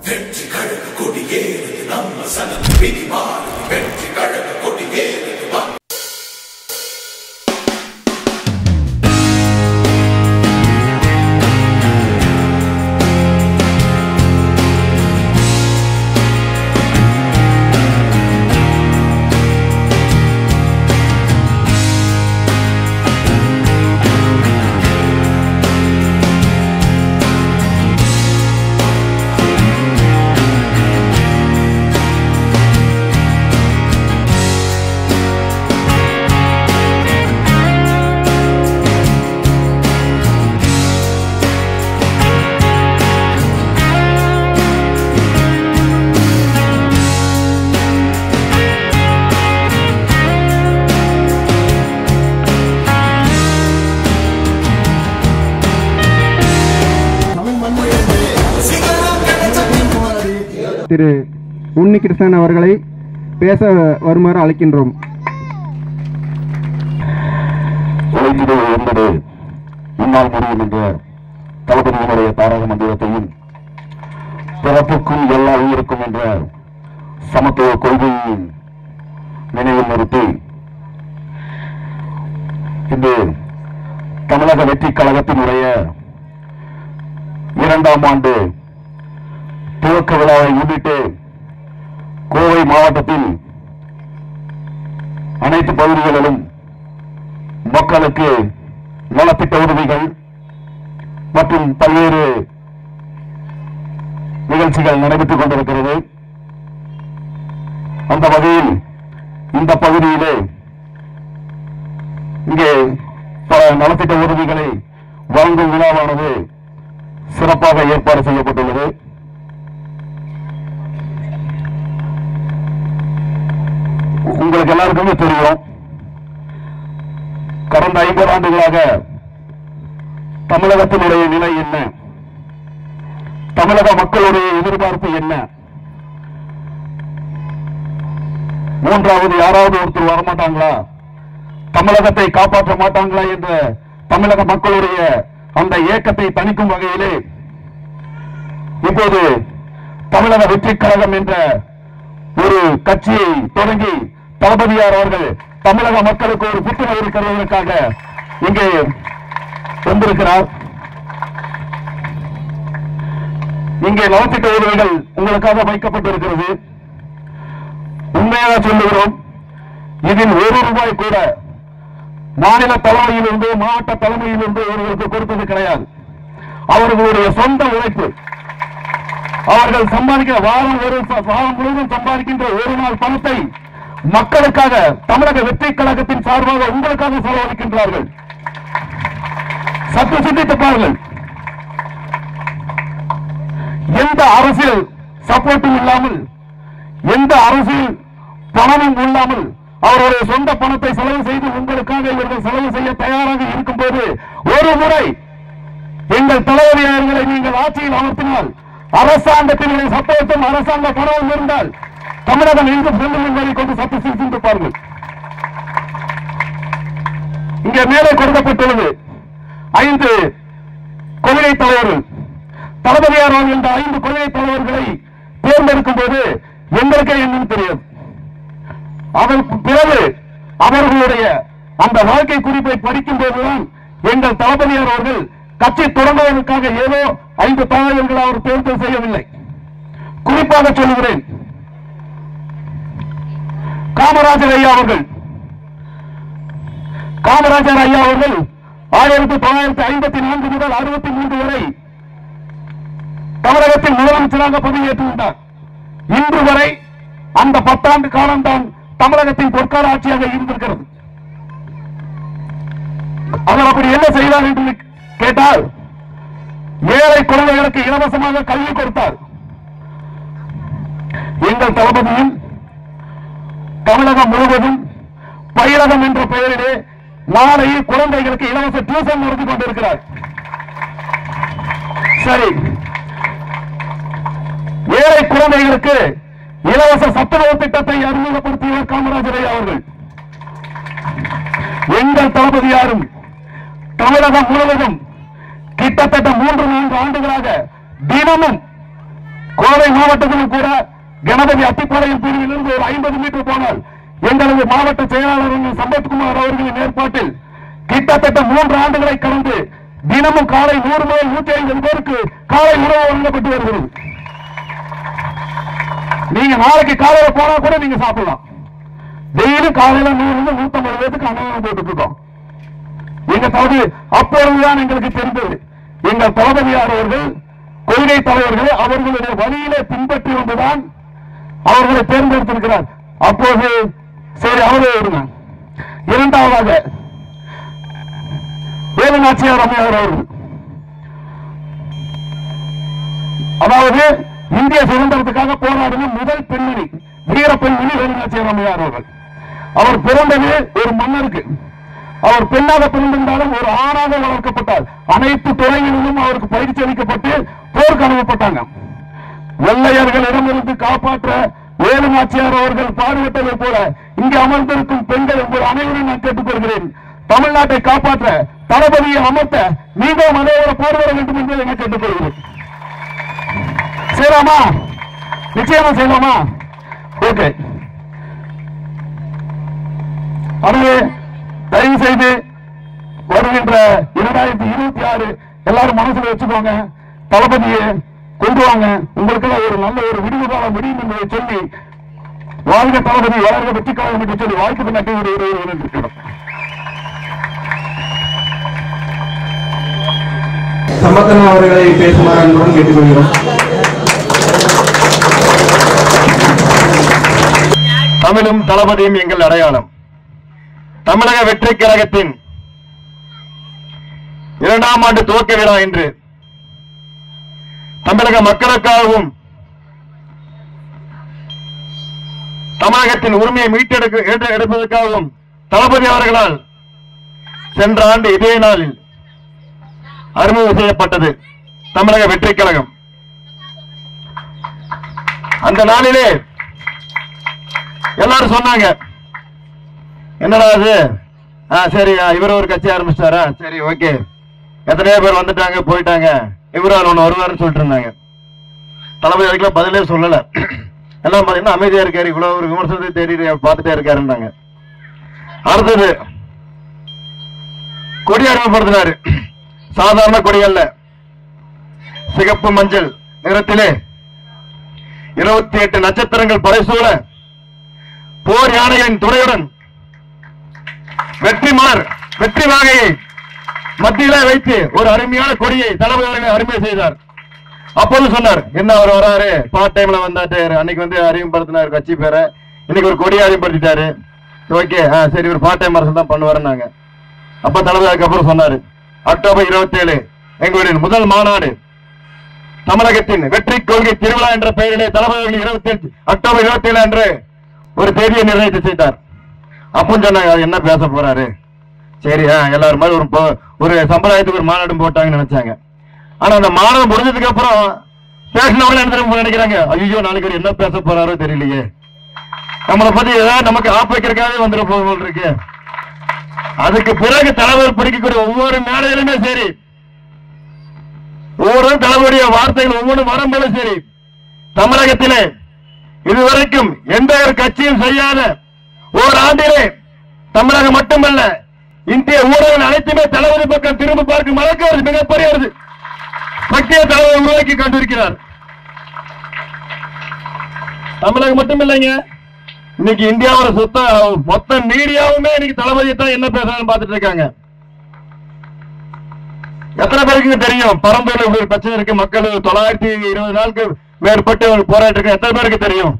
வெற்றி கழக கொடியேறுது நம்ம சனம் விதி மாறுது வெற்றி கழக கொடியேறுது திரு உன்னிகிருஷ்ணன் அவர்களை பேச வருமாறு அழைக்கின்றோம். என்பது முன்னாள் முடியும் என்ற தளபதியினுடைய தாரக மந்திரத்தையும் பிறப்புக்கும் எல்லா உயிருக்கும் என்ற சமத்துவ கொள்கையையும் நினைவில் நிறுத்தி இந்த தமிழக வெற்றி கழகத்தினுடைய 2ஆம் ஆண்டு துவக்க விழாவை முன்னிட்டு கோவை மாவட்டத்தில் அனைத்து பகுதிகளிலும் மக்களுக்கு நலத்திட்ட உதவிகள் மற்றும் பல்வேறு நிகழ்ச்சிகள் நடைபெற்றுக் கொண்டிருக்கிறது. அந்த வகையில் இந்த பகுதியிலே இங்கே பல நலத்திட்ட உதவிகளை வழங்கும் விழாவானது சிறப்பாக ஏற்பாடு செய்யப்பட்டுள்ளது. உங்களுக்கு எல்லாருக்குமே தெரியும், கடந்த 50 ஆண்டுகளாக தமிழகத்தினுடைய நிலை என்ன, தமிழக மக்களுடைய எதிர்பார்ப்பு என்ன, மூன்றாவது யாராவது ஒருத்தர் வரமாட்டாங்களா, தமிழகத்தை காப்பாற்ற மாட்டாங்களா என்ற தமிழக மக்களுடைய அந்த ஏக்கத்தை தணிக்கும் வகையிலே இப்போது தமிழக வெற்றி கழகம் என்ற ஒரு கட்சியை தொடங்கி தளபதியார் அவர்கள் தமிழக மக்களுக்கு ஒரு புத்துணர்வு தருவதற்காக இங்கே வந்திருக்கிறார். இங்கே நலத்திட்ட உதவிகள் உங்களுக்காக வைக்கப்பட்டிருக்கிறது. உண்மையாக சொல்லுகிறோம், இதில் ₹1 கூட மாநில தலைமையிலிருந்து மாவட்ட தலைமையிலிருந்து அவர்களுக்கு கொடுத்தது கிடையாது. அவர்களுடைய சொந்த உழைப்பு, அவர்கள் சம்பாதிக்கிற வாரம் முழுவதும் சம்பாதிக்கின்ற ஒரு நாள் பணத்தை மக்களுக்காக தமிழக வெற்றி கழகத்தின் சார்பாக உங்களுக்காக செலவழிக்கின்றார்கள். சற்று சிந்தித்து பாருங்கள். எந்த அரசியல் சப்போர்ட்டும் இல்லாமல், எந்த அரசியல் பணமும் இல்லாமல் அவருடைய சொந்த பணத்தை செலவு செய்து உங்களுக்காக இவர்கள் செலவு செய்ய தயாராக இருக்கும் போது ஒரு முறை எங்கள் தலைவர்களை நீங்கள் ஆட்சியில் அமர்த்தினால், அரசாங்கத்தினுடைய சப்போர்ட்டும் அரசாங்க பணமும் இருந்தால் தமிழகம் எங்கு செல்லும் என்பதை கொண்டு சற்று சிந்திப்பார்கள். இங்கே மேலே கொடுக்கப்பட்டுள்ளது 5 கொள்கை தலைவர்கள். தளபதியார் இந்த 5 கொள்கை தலைவர்களை தேர்ந்தெடுக்கும் போது எங்களுக்கே என்னன்னு தெரியாது. அதற்கு பிறகு அவர்களுடைய அந்த வாழ்க்கை குறிப்பை படிக்கும் போதுதான் எங்கள் தளபதியார் அவர்கள் கட்சி தொடங்குவதற்காக ஏதோ 5 தலைவர்கள் அவர் தேர்தல் செய்யவில்லை. குறிப்பாக சொல்லுகிறேன், காமராஜர் ஐயா அவர்கள் 1954 முதல் 63 வரை தமிழகத்தின் முதலமைச்சராக பதவியேற்றுள்ளார். இன்று வரை அந்த 10 ஆண்டு காலம் தான் தமிழகத்தின் பொற்கால ஆட்சியாக இருந்திருக்கிறது. அவர் அப்படி என்ன செய்தார் என்று கேட்டால், ஏழை குழந்தைகளுக்கு இலவசமாக கல்வி கொடுத்தார். எங்கள் தளபதியும் தமிழகம் முழுவதும் பயிரகம் என்ற பெயரிலே மாலையில் குழந்தைகளுக்கு இலவச டியூஷன் நடத்தி கொண்டிருக்கிறார். சரி, ஏழை குழந்தைகளுக்கு இலவச சத்துணவு திட்டத்தை அறிமுகப்படுத்தியவர் காமராஜர் அவர்கள். எங்கள் தளபதியாரும் தமிழகம் முழுவதும் கிட்டத்தட்ட 3-4 ஆண்டுகளாக தினமும் கோவை மாவட்டத்திலும் கூட கணபதி அத்திப்பாளையம் பிரிவிலிருந்து ஒரு 50 மீட்டர் போனால் எங்களது மாவட்ட செயலாளர் சம்பத்குமார் அவர்களின் ஏற்பாட்டில் கிட்டத்தட்ட 3 ஆண்டுகளை கடந்து தினமும் காலை 100 முதல் 150 பேருக்கு காலை உணவு வழங்கப்பட்டு வருகிறது. நீங்க நாளைக்கு காலையில போனா கூட நீங்க சாப்பிடலாம். டெய்லியும் காலையில 100 150 பேருக்கு அன்னதானம் போட்டு இருக்கோம். எங்க தகுதி அப்பொழுதுதான் எங்களுக்கு தெரிந்தது. எங்கள் தளபதியார் அவர்கள் கொள்கை தலைவர்களை அவர்களுடைய வழியிலே பின்பற்றி வந்துதான் அவர்களை தேர்ந்தெடுத்திருக்கிறார். அப்போது சரி அவரே இருந்தார். இரண்டாவதாக வேலுநாச்சியார் அம்மையார் அவர்கள், அதாவது இந்திய சுதந்திரத்துக்காக போராடின முதல் பெண்மணி வீரப்பெண்மணி வேலுநாச்சியார் அம்மையார் அவர்கள். அவர் பிறந்தது ஒரு மன்னருக்கு. அவர் பெண்ணாக பிறந்திருந்தாலும் ஒரு ஆணாக வளர்க்கப்பட்டார். அனைத்து துறைகளிலும் அவருக்கு பயிற்சி அளிக்கப்பட்டு போருக்கு அனுப்பப்பட்டாங்க. வெள்ளையர்களிடமிருந்து காப்பாற்ற வேலுநாச்சியார் அவர்கள் பாடுபட்டதை போல இங்கு அமர்ந்திருக்கும் பெண்கள் உங்கள் அனைவரும் நான் கேட்டுக்கொள்கிறேன். தமிழ்நாட்டை காப்பாற்ற தளபதியை அமர்த்த நீங்களும் அதே ஒரு போர் வர வேண்டும் என்பதை நான் கேட்டுக்கொள்கிறேன். செய்யலாமா? நிச்சயமா செய்யலாமா? ஓகே. எனவே தயவு செய்து வருகின்ற 2026 எல்லாரும் மனசுல வச்சுக்கோங்க. தளபதியை கொண்டு வாங்க. உங்களுக்கு ஒரு நல்ல ஒரு விடுவு காலம் முடியும் என்பதை சொல்லி வாழ்க தளபதி வளர்க வெற்றி காலம் என்று சொல்லி வாழ்த்துக்கு நன்றி இருக்கிறோம். சம்பத்தன் அவர்களை பேசுமாறு அன்புடன் கேட்டுக்கொள்கிறோம். தமிழும் தளபதியும் எங்கள் அடையாளம். தமிழக வெற்றி கழகத்தின் 2ஆம் ஆண்டு துவக்க விழா என்று தமிழக மக்களுக்காகவும் தமிழகத்தின் உரிமையை மீட்டெடுப்பதற்காகவும் தளபதி அவர்களால் சென்ற ஆண்டு இதே நாளில் அறிமுகம் செய்யப்பட்டது தமிழக வெற்றி கழகம். அந்த நாளிலே எல்லாரும் சொன்னாங்க, என்னடா அது, சரி இவர் ஒரு கட்சி ஆரம்பிச்சிட்டாரா, சரி ஓகே, எத்தனையோ பேர் வந்துட்டாங்க போயிட்டாங்க, இவரால் ஒண்ணு வருவாருன்னு சொல்லிட்டு இருந்தாங்க. தளபதி அதுக்கெல்லாம் பதிலே சொல்லல. எல்லாம் பாத்தீங்கன்னா அமைதியா இருக்காரு, இவ்வளவு ஒரு விமர்சனத்தை தேடி பார்த்துட்டே இருக்காருன்னாங்க. அடுத்தது கொடி அறிமுகப்படுத்தினாரு. சாதாரண கொடி அல்ல, சிகப்பு மஞ்சள் நிறத்திலே 28 நட்சத்திரங்கள் படைசூழ போர் யானைகளின் துணையுடன் வெற்றி மலர் வெற்றி வாகையை மத்தியில வைத்து ஒரு அருமையான கொடியை தளபதி அவர்கள் அருமை செய்தார். அப்போது சொன்னார், என்ன அவர் வராரு, பார்ட் டைம்ல வந்தாரு, அன்னைக்கு வந்து அறிமுகப்படுத்தினார் கட்சி பேரை, இன்னைக்கு ஒரு கொடியை அறிமுகப்படுத்திட்டாரு, ஓகே சரி ஒரு பார்ட் டைம் அரசு தான் பண்ணுவாருன்னாங்க. அப்ப தளபதி அதுக்கப்புறம் சொன்னாரு, அக்டோபர் 27 எங்களுடைய முதல் மாநாடு தமிழகத்தின் வெற்றி கொள்கை திருவிழா என்ற பெயரிலே தளபதி 28 அக்டோபர் 27 அன்று ஒரு தேதியை நிர்ணயித்து செய்தார். அப்போ சொன்னாங்க என்ன பேச போறாரு, சரி எல்லாரும் மாதிரி ஒரு சம்பிரதாயத்துக்கு ஒரு மாநாடு போட்டாங்கன்னு நினைச்சாங்க. ஆனா அந்த மாநாடு முடிஞ்சதுக்கு அப்புறம் பேசினவங்க என்ன நினைக்கிறாங்க, ஐயோ நாளைக்கு என்ன பேச போறாரோ தெரியலையே, நம்மளை பத்தி ஏதாவது நமக்கு ஆப் வைக்கிறதுக்காக வந்துட போக இருக்கு. அதுக்கு பிறகு தளபதி பிடிக்கக்கூடிய ஒவ்வொரு மேடையிலுமே சரி, ஒவ்வொரு தளபதிய வார்த்தைகள் ஒவ்வொன்றும் வரும்போதும் சரி, தமிழகத்திலே இதுவரைக்கும் எந்த ஒரு கட்சியும் செய்யாத ஒரு ஆண்டிலே தமிழகம் மட்டுமல்ல இந்திய ஊடகங்கள் அனைத்துமே தளபதி பக்கம் திரும்ப பார்க்கும் அளவுக்கு ஒரு மிகப்பெரிய ஒரு சக்தியை தளபதி உருவாக்கி கொண்டிருக்கிறார். தமிழகம் மட்டும் இல்லைங்க, இன்னைக்கு இந்தியாவோட மொத்த மீடியாவுமே இன்னைக்கு தளபதியை தான் என்ன பேசுறான்னு பார்த்துட்டு இருக்காங்க. எத்தனை பேருக்கு தெரியும் பரம்பரையில் ஒரு பிரச்சனை இருக்கு, மக்கள் 920 நாளுக்கு மேற்பட்டு ஒரு போராட்டம் இருக்கு, எத்தனை பேருக்கு தெரியும்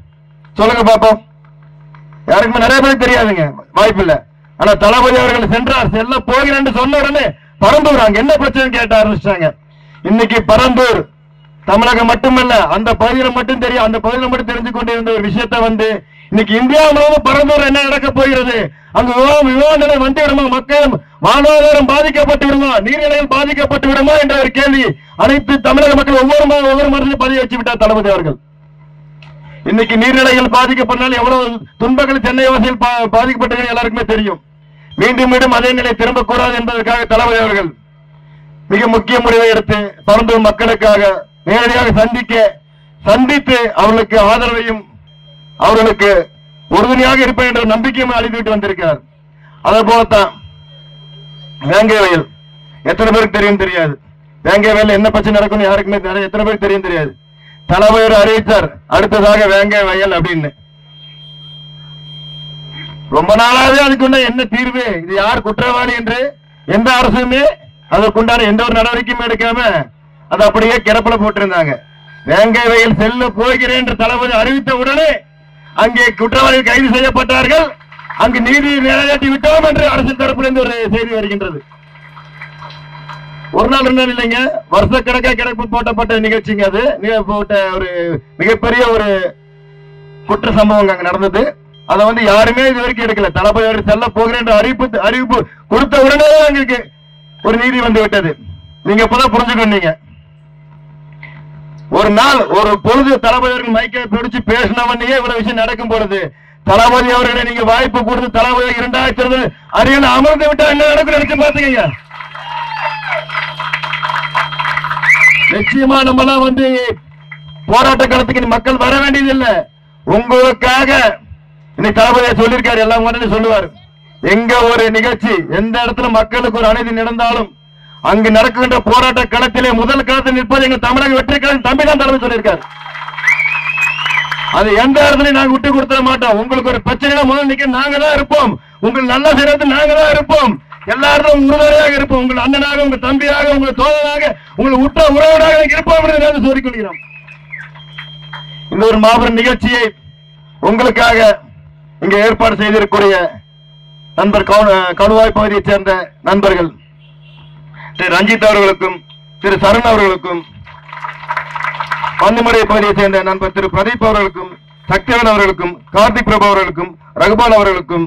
சொல்லுங்க பாப்போம். யாருக்குமே நிறைய பேருக்கு தெரியாதுங்க, வாய்ப்பு இல்ல. ஆனா தளபதி அவர்கள் சென்றார், செல்ல போகிறேன் சொன்ன உடனே பரந்தூர் அங்க என்ன பிரச்சனை கேட்ட ஆரம்பிச்சிட்டாங்க. இன்னைக்கு பரந்தூர் தமிழகம் மட்டுமல்ல அந்த பகுதியில மட்டும் தெரியும், அந்த பகுதியில மட்டும் தெரிஞ்சு கொண்டிருந்த ஒரு விஷயத்தை வந்து இன்னைக்கு இந்தியா முழுவதும் பரந்தூர் என்ன நடக்க போகிறது, அங்கு விமான நிலையம் வந்து விடுமா, மக்கள் வாழ்வாதாரம் பாதிக்கப்பட்டு விடுமா, நீர்நிலைகள் பாதிக்கப்பட்டு விடுமா என்ற ஒரு கேள்வி அனைத்து தமிழக மக்கள் ஒவ்வொரு மனதிலும் பதிய வச்சு விட்டார் தளபதி அவர்கள். இன்னைக்கு நீர்நிலைகள் பாதிக்கப்பட்டால் எவ்வளவு துன்பங்கள் சென்னை வாசியில் பாதிக்கப்பட்டது எல்லாருக்குமே தெரியும். மீண்டும் மீண்டும் அதே நிலை திரும்பக்கூடாது என்பதற்காக தளபதி அவர்கள் மிக முக்கிய முடிவை எடுத்து பரந்தூர் மக்களுக்காக நேரடியாக சந்திக்க சந்தித்து அவர்களுக்கு ஆதரவையும் அவர்களுக்கு உறுதுணையாக இருப்பேன் என்ற நம்பிக்கையும் அளித்துவிட்டு வந்திருக்கிறார். அதே போலத்தான் வேங்கை வயல் எத்தனை பேருக்கு தெரியும் தெரியாது. வேங்கை வயல் என்ன பிரச்சனை நடக்கும் யாருக்குமே எத்தனை பேருக்கு தெரியும் தெரியாது. தலைவர் அறிவித்தார் அடுத்ததாக வேங்கை வயல் அப்படின்னு. ரொம்ப நாளாவே அதுக்குள்ள என்ன தீர்வு, இது யார் குற்றவாளி என்று எந்த அரசுமே அதற்குண்டான எந்த ஒரு நடவடிக்கையும் எடுக்காம அது அப்படியே கிடப்பில போட்டிருந்தாங்க. வேங்கை வயல் செல்ல போகிறேன் என்று தளபதி அறிவித்த உடனே அங்கே குற்றவாளிகள் கைது செய்யப்பட்டார்கள். அங்கு நீதி நிறைவேற்றி விட்டோம் என்று அரசு தரப்பிலிருந்து ஒரு செய்தி வருகின்றது. ஒரு நாள் 2 நாள் இல்லைங்க, வருஷக்கணக்காக கிடப்பு போட்டப்பட்ட நிகழ்ச்சிங்க. அது போட்ட ஒரு மிகப்பெரிய ஒரு குற்ற சம்பவம் அங்க நடந்தது. அதை யாருமே இது வரைக்கும் எடுக்கல. தளபதி செல்ல போகிறேன் என்ற அறிவிப்பு கொடுத்த உடனே அங்களுக்கு ஒரு நீதி வந்து விட்டது. நீங்க இப்பதான் புரிஞ்சுக்கொண்டீங்க. ஒரு நாள் ஒரு பொழுது தளபதி அவர்கள் மைக்கை பிடிச்சு பேசினவனே இவ்வளவு விஷயம் நடக்கும் பொழுது தளபதி அவர்களை நீங்க வாய்ப்பு கொடுத்து தளபதி 2020 அரியணை அமர்ந்து விட்டா என்ன நடக்கும் நினைச்சு பாத்துக்கீங்க. நிச்சயமா நம்மளாம் போராட்ட காலத்துக்கு மக்கள் வர வேண்டியதில்லை. உங்களுக்காக இன்னைக்கு தளபதியை சொல்லியிருக்காரு, எல்லாம் உடனே சொல்லுவார். எங்க ஒரு நிகழ்ச்சி எந்த இடத்துல மக்களுக்கு ஒரு அநீதி நடந்தாலும் அங்கு நடக்கின்ற போராட்ட களத்திலே முதல் களத்தில் நிற்பது எங்க தமிழக வெற்றி கழகம் தம்பி தான் தலைமை சொல்லியிருக்காரு. அது எந்த இடத்துலயும் நாங்க விட்டு கொடுத்துட மாட்டோம். உங்களுக்கு ஒரு பிரச்சனை முதல் நிக்க நாங்க தான் இருப்போம். உங்களுக்கு நல்ல செய்யறது நாங்க தான் இருப்போம். எல்லாரும் உறுதுணையாக இருப்போம். உங்கள் அண்ணனாக, உங்க தம்பியாக, உங்கள் தோழனாக, உங்களை உற்ற உறவினராக இருப்போம் என்று சொல்லிக்கொள்கிறோம். இந்த ஒரு மாபெரும் நிகழ்ச்சியை உங்களுக்காக இங்கே ஏற்பாடு செய்திருக்கூடிய நண்பர் கணுவாய் பகுதியைச் சேர்ந்த நண்பர்கள் திரு ரஞ்சித் அவர்களுக்கும் திரு சரண் அவர்களுக்கும், பன்னிமடை பகுதியைச் சேர்ந்த நண்பர் திரு பிரதீப் அவர்களுக்கும், சக்திவன் அவர்களுக்கும், கார்த்திக் பிரபு அவர்களுக்கும், ரகுபால் அவர்களுக்கும்,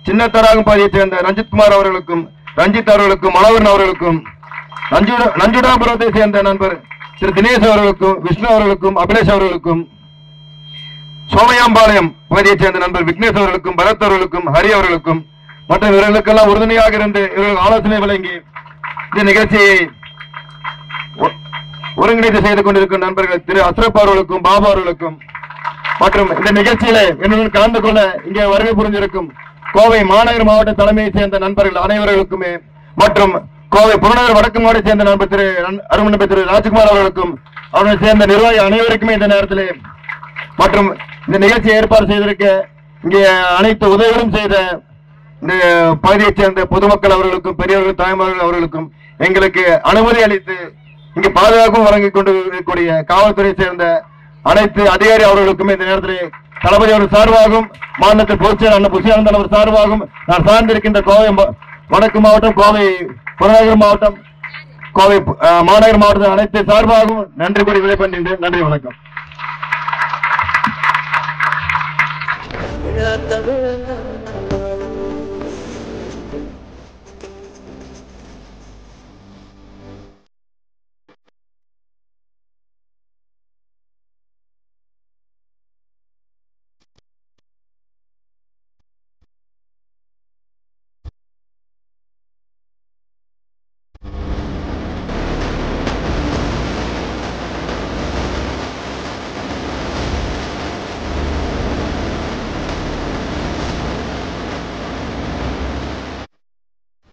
சின்னத்தராகம் பகுதியைச் சேர்ந்த ரஞ்சித்குமார் அவர்களுக்கும், ரஞ்சித் அவர்களுக்கும், மனோகரன் அவர்களுக்கும், நஞ்சுடாபுரத்தை சேர்ந்த நண்பர் திரு தினேஷ் அவர்களுக்கும், விஷ்ணு அவர்களுக்கும், அபிலேஷ் அவர்களுக்கும், சோமயாம்பாளையம் பகுதியைச் சேர்ந்த நண்பர் விக்னேஷ் அவர்களுக்கும், பரத் அவர்களுக்கும், ஹரி அவர்களுக்கும் மற்றும் இவர்களுக்கெல்லாம் உறுதுணையாக இருந்து இவர்கள் ஆலோசனை வழங்கி இந்த நிகழ்ச்சியை ஒருங்கிணைத்து செய்து கொண்டிருக்கும் நண்பர்கள் திரு அஸ்ரப் அவர்களுக்கும், பாபா அவர்களுக்கும் மற்றும் இந்த நிகழ்ச்சியில என்னுடன் கலந்து கொள்ள இங்கே வருகை புரிந்திருக்கும் கோவை மாநகர் மாவட்ட தலைமையைச் சேர்ந்த நண்பர்கள் அனைவர்களுக்குமே மற்றும் கோவை புறநகர் வடக்கு மாவட்டத்தை சேர்ந்த நண்பர் திரு அருமநம்பர் திரு ராஜ்குமார் அவர்களுக்கும் அவர்களை சேர்ந்த நிர்வாகி அனைவருக்குமே இந்த நேரத்திலே மற்றும் இந்த நிகழ்ச்சியை ஏற்பாடு செய்திருக்க இங்கே அனைத்து உதவிகளும் செய்த இந்த பகுதியைச் சேர்ந்த பொதுமக்கள் அவர்களுக்கும், பெரியவர்கள், தாய்மார்கள் அவர்களுக்கும் எங்களுக்கு அனுமதி அளித்து இங்கு பாதுகாப்பும் வழங்கிக் கொண்டிருக்கக்கூடிய காவல்துறையை சேர்ந்த அனைத்து அதிகாரி அவர்களுக்கும் இந்த நேரத்தில் தளபதி அவர் சார்பாகவும் மாநிலத்தில் பொதுச்செயலர் அண்ணன் புஷியானந்தன் அவர் சார்பாகவும் நான் சார்ந்திருக்கின்ற கோவை வடக்கு மாவட்டம், கோவை புறநகர் மாவட்டம், கோவை மாநகர் மாவட்டத்தின் அனைத்து சார்பாகவும் நன்றி கூறி விடைபெறுகின்றேன். நன்றி, வணக்கம்.